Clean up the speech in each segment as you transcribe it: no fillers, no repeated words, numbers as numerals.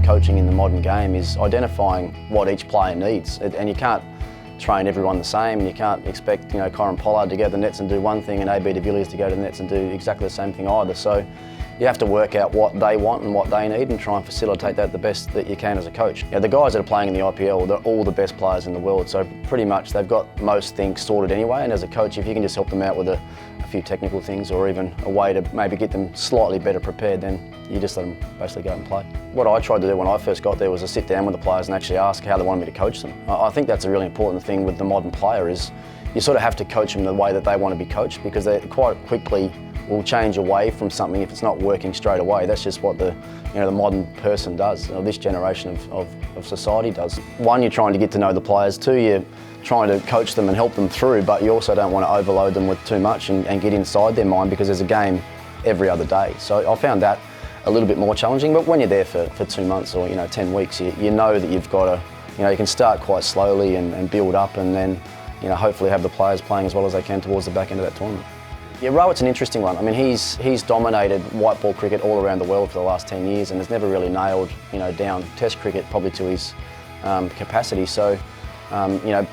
coaching in the modern game is identifying what each player needs. And you can't train everyone the same, and you can't expect Corin Pollard to go to the nets and do one thing and AB de Villiers to go to the nets and do exactly the same thing either. So you have to work out what they want and what they need and try and facilitate that the best that you can as a coach. The guys that are playing in the IPL, they're all the best players in the world, so pretty much they've got most things sorted anyway, and as a coach, if you can just help them out with a few technical things or even a way to maybe get them slightly better prepared, then you just let them basically go and play. What I tried to do when I first got there was to sit down with the players and actually ask how they wanted me to coach them. I think that's a really important thing with the modern player is you sort of have to coach them the way that they want to be coached, because they quite quickly will change away from something if it's not working straight away. That's just what the modern person does, or this generation of society does. One, you're trying to get to know the players. Two, you're trying to coach them and help them through, but you also don't want to overload them with too much and get inside their mind, because there's a game every other day. So I found that a little bit more challenging, but when you're there for 2 months or 10 weeks, you know that you've got to, you can start quite slowly and build up, and then hopefully have the players playing as well as they can towards the back end of that tournament. Yeah, Rowett's an interesting one. I mean, he's dominated white ball cricket all around the world for the last 10 years and has never really nailed down Test cricket probably to his capacity. So,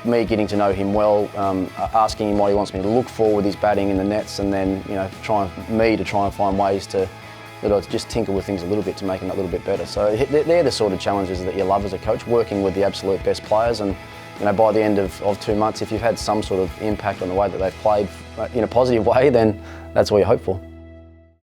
me getting to know him well, asking him what he wants me to look for with his batting in the nets, and then try and find ways to just tinker with things a little bit to make him a little bit better. So they're the sort of challenges that you love as a coach, working with the absolute best players, and by the end of 2 months, if you've had some sort of impact on the way that they've played in a positive way, then that's what you hope for.